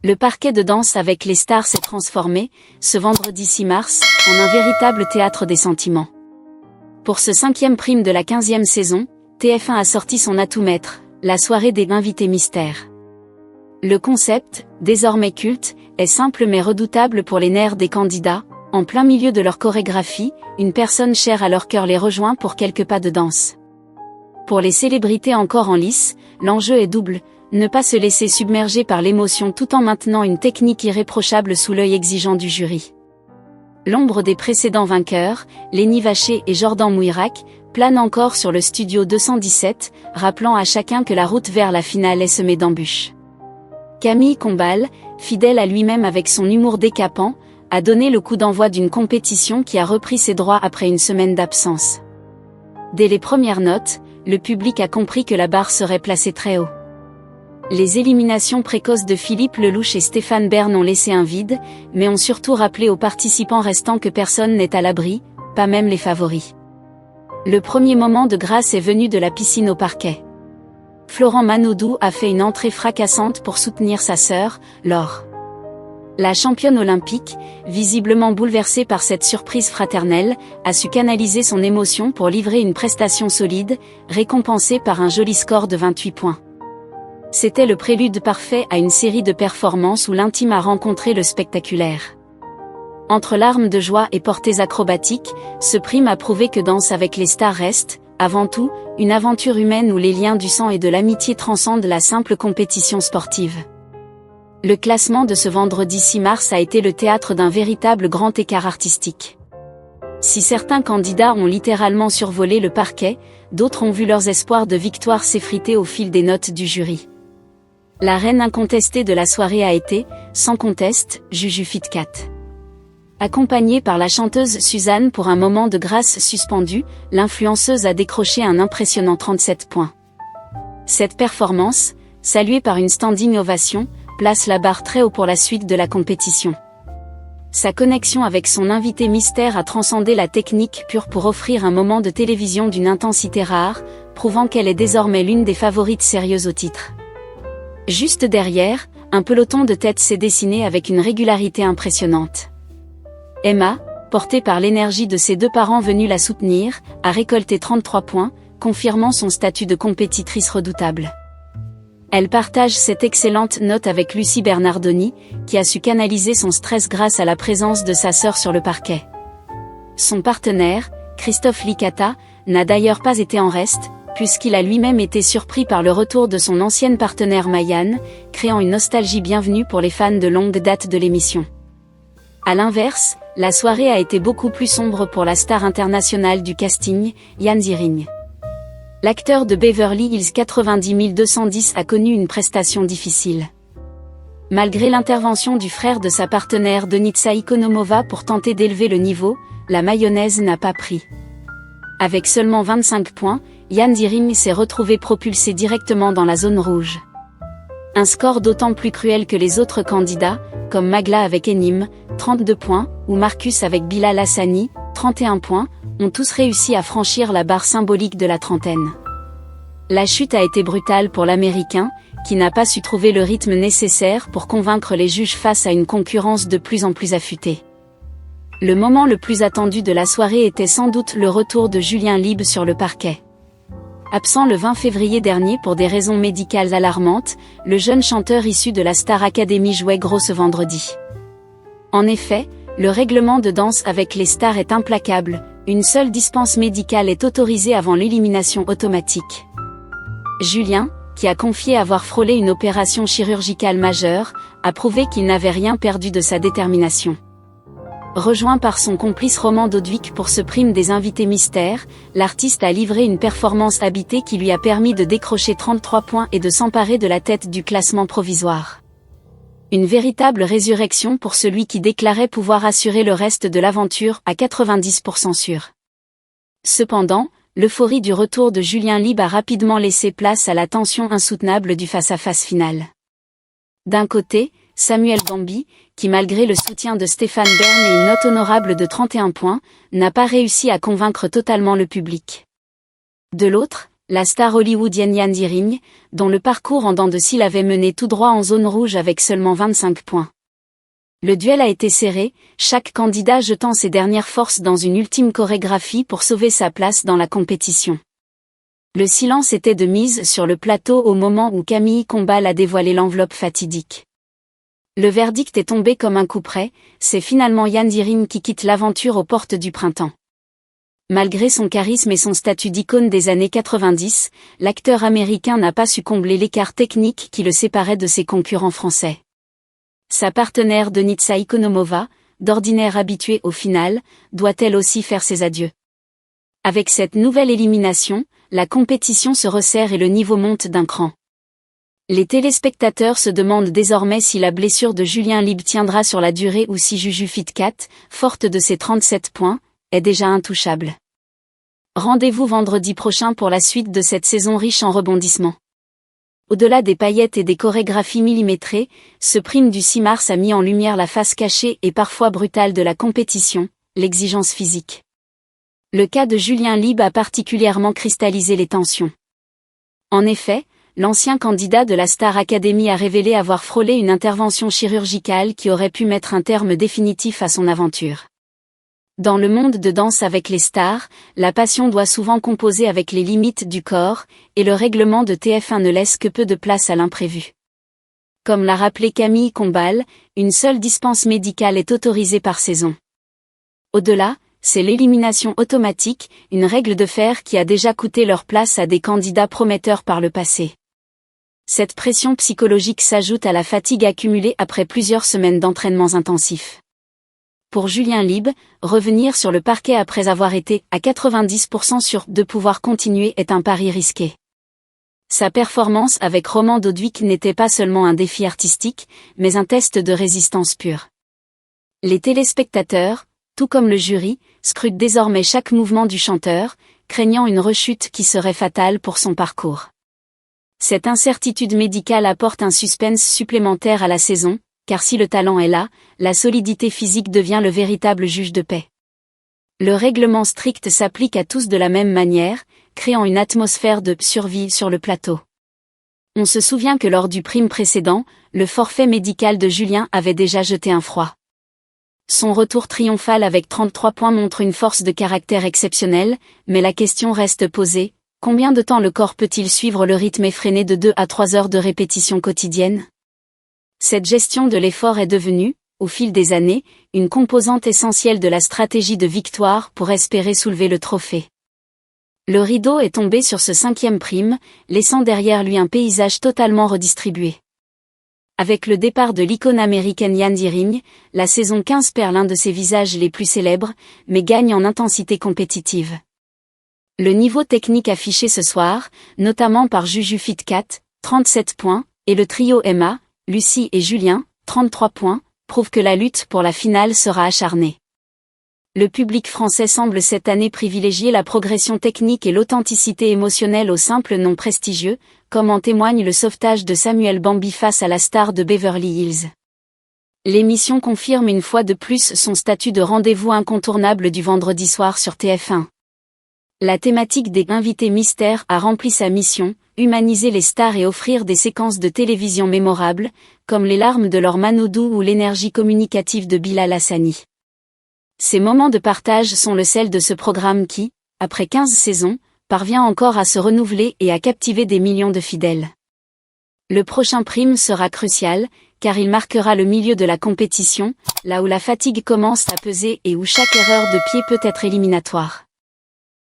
Le parquet de Danse avec les stars s'est transformé, ce vendredi 6 mars, en un véritable théâtre des sentiments. Pour ce 5e prime de la 15e saison, TF1 a sorti son atout maître, la soirée des invités mystères. Le concept, désormais culte, est simple mais redoutable pour les nerfs des candidats. En plein milieu de leur chorégraphie, une personne chère à leur cœur les rejoint pour quelques pas de danse. Pour les célébrités encore en lice, l'enjeu est double. Ne pas se laisser submerger par l'émotion tout en maintenant une technique irréprochable sous l'œil exigeant du jury. L'ombre des précédents vainqueurs, Léni Vacher et Jordan Mouirac, plane encore sur le studio 217, rappelant à chacun que la route vers la finale est semée d'embûches. Camille Combal, fidèle à lui-même avec son humour décapant, a donné le coup d'envoi d'une compétition qui a repris ses droits après une semaine d'absence. Dès les premières notes, le public a compris que la barre serait placée très haut. Les éliminations précoces de Philippe Lelouch et Stéphane Bern ont laissé un vide, mais ont surtout rappelé aux participants restants que personne n'est à l'abri, pas même les favoris. Le premier moment de grâce est venu de la piscine au parquet. Florent Manodou a fait une entrée fracassante pour soutenir sa sœur, Laure. La championne olympique, visiblement bouleversée par cette surprise fraternelle, a su canaliser son émotion pour livrer une prestation solide, récompensée par un joli score de 28 points. C'était le prélude parfait à une série de performances où l'intime a rencontré le spectaculaire. Entre larmes de joie et portées acrobatiques, ce prime a prouvé que Danse avec les stars reste, avant tout, une aventure humaine où les liens du sang et de l'amitié transcendent la simple compétition sportive. Le classement de ce vendredi 6 mars a été le théâtre d'un véritable grand écart artistique. Si certains candidats ont littéralement survolé le parquet, d'autres ont vu leurs espoirs de victoire s'effriter au fil des notes du jury. La reine incontestée de la soirée a été, sans conteste, Juju Fitcat. Accompagnée par la chanteuse Suzanne pour un moment de grâce suspendu, l'influenceuse a décroché un impressionnant 37 points. Cette performance, saluée par une standing ovation, place la barre très haut pour la suite de la compétition. Sa connexion avec son invité mystère a transcendé la technique pure pour offrir un moment de télévision d'une intensité rare, prouvant qu'elle est désormais l'une des favorites sérieuses au titre. Juste derrière, un peloton de tête s'est dessiné avec une régularité impressionnante. Emma, portée par l'énergie de ses deux parents venus la soutenir, a récolté 33 points, confirmant son statut de compétitrice redoutable. Elle partage cette excellente note avec Lucie Bernardoni, qui a su canaliser son stress grâce à la présence de sa sœur sur le parquet. Son partenaire, Christophe Licata, n'a d'ailleurs pas été en reste, puisqu'il a lui-même été surpris par le retour de son ancienne partenaire Mayan, créant une nostalgie bienvenue pour les fans de longue date de l'émission. À l'inverse, la soirée a été beaucoup plus sombre pour la star internationale du casting, Ian Ziering. L'acteur de Beverly Hills 90210 a connu une prestation difficile. Malgré l'intervention du frère de sa partenaire Denitsa Ikonomova pour tenter d'élever le niveau, la mayonnaise n'a pas pris. Avec seulement 25 points, Ian Ziering s'est retrouvé propulsé directement dans la zone rouge. Un score d'autant plus cruel que les autres candidats, comme Magla avec Enim, 32 points, ou Marcus avec Bilal Hassani, 31 points, ont tous réussi à franchir la barre symbolique de la trentaine. La chute a été brutale pour l'Américain, qui n'a pas su trouver le rythme nécessaire pour convaincre les juges face à une concurrence de plus en plus affûtée. Le moment le plus attendu de la soirée était sans doute le retour de Julien Lieb sur le parquet. Absent le 20 février dernier pour des raisons médicales alarmantes, le jeune chanteur issu de la Star Academy jouait gros ce vendredi. En effet, le règlement de Danse avec les stars est implacable, une seule dispense médicale est autorisée avant l'élimination automatique. Julien, qui a confié avoir frôlé une opération chirurgicale majeure, a prouvé qu'il n'avait rien perdu de sa détermination. Rejoint par son complice Roman Dodwick pour ce prime des invités mystères, l'artiste a livré une performance habitée qui lui a permis de décrocher 33 points et de s'emparer de la tête du classement provisoire. Une véritable résurrection pour celui qui déclarait pouvoir assurer le reste de l'aventure à 90% sûr. Cependant, l'euphorie du retour de Julien Lieb a rapidement laissé place à la tension insoutenable du face-à-face final. D'un côté, Samuel Bambi, qui malgré le soutien de Stéphane Bern et une note honorable de 31 points, n'a pas réussi à convaincre totalement le public. De l'autre, La star hollywoodienne Yandy Ring, dont le parcours en dents de scie l'avait mené tout droit en zone rouge avec seulement 25 points. Le duel a été serré, chaque candidat jetant ses dernières forces dans une ultime chorégraphie pour sauver sa place dans la compétition. Le silence était de mise sur le plateau au moment où Camille Combal a dévoilé l'enveloppe fatidique. Le verdict est tombé comme un coup près, c'est finalement Yandy Ring qui quitte l'aventure aux portes du printemps. Malgré son charisme et son statut d'icône des années 90, l'acteur américain n'a pas su combler l'écart technique qui le séparait de ses concurrents français. Sa partenaire Denitsa Ikonomova, d'ordinaire habituée au final, doit elle aussi faire ses adieux. Avec cette nouvelle élimination, la compétition se resserre et le niveau monte d'un cran. Les téléspectateurs se demandent désormais si la blessure de Julien Lieb tiendra sur la durée ou si Juju Fitcat, forte de ses 37 points, est déjà intouchable. Rendez-vous vendredi prochain pour la suite de cette saison riche en rebondissements. Au-delà des paillettes et des chorégraphies millimétrées, ce prime du 6 mars a mis en lumière la face cachée et parfois brutale de la compétition, l'exigence physique. Le cas de Julien Lieb a particulièrement cristallisé les tensions. En effet, l'ancien candidat de la Star Academy a révélé avoir frôlé une intervention chirurgicale qui aurait pu mettre un terme définitif à son aventure. Dans le monde de Danse avec les stars, la passion doit souvent composer avec les limites du corps, et le règlement de TF1 ne laisse que peu de place à l'imprévu. Comme l'a rappelé Camille Combal, une seule dispense médicale est autorisée par saison. Au-delà, c'est l'élimination automatique, une règle de fer qui a déjà coûté leur place à des candidats prometteurs par le passé. Cette pression psychologique s'ajoute à la fatigue accumulée après plusieurs semaines d'entraînements intensifs. Pour Julien Lieb, revenir sur le parquet après avoir été à 90% sûr de pouvoir continuer est un pari risqué. Sa performance avec Roman Dodwick n'était pas seulement un défi artistique, mais un test de résistance pure. Les téléspectateurs, tout comme le jury, scrutent désormais chaque mouvement du chanteur, craignant une rechute qui serait fatale pour son parcours. Cette incertitude médicale apporte un suspense supplémentaire à la saison, car si le talent est là, la solidité physique devient le véritable juge de paix. Le règlement strict s'applique à tous de la même manière, créant une atmosphère de survie sur le plateau. On se souvient que lors du prime précédent, le forfait médical de Julien avait déjà jeté un froid. Son retour triomphal avec 33 points montre une force de caractère exceptionnelle, mais la question reste posée, combien de temps le corps peut-il suivre le rythme effréné de 2 à 3 heures de répétition quotidienne ? Cette gestion de l'effort est devenue, au fil des années, une composante essentielle de la stratégie de victoire pour espérer soulever le trophée. Le rideau est tombé sur ce 5e prime, laissant derrière lui un paysage totalement redistribué. Avec le départ de l'icône américaine Yandy Ring, la saison 15 perd l'un de ses visages les plus célèbres, mais gagne en intensité compétitive. Le niveau technique affiché ce soir, notamment par Juju Fitcat, 37 points, et le trio Emma, Lucie et Julien, 33 points, prouve que la lutte pour la finale sera acharnée. Le public français semble cette année privilégier la progression technique et l'authenticité émotionnelle au simple nom prestigieux, comme en témoigne le sauvetage de Samuel Bambi face à la star de Beverly Hills. L'émission confirme une fois de plus son statut de rendez-vous incontournable du vendredi soir sur TF1. La thématique des invités mystères a rempli sa mission, humaniser les stars et offrir des séquences de télévision mémorables, comme les larmes de Laure Manodou ou l'énergie communicative de Bilal Hassani. Ces moments de partage sont le sel de ce programme qui, après 15 saisons, parvient encore à se renouveler et à captiver des millions de fidèles. Le prochain prime sera crucial, car il marquera le milieu de la compétition, là où la fatigue commence à peser et où chaque erreur de pied peut être éliminatoire.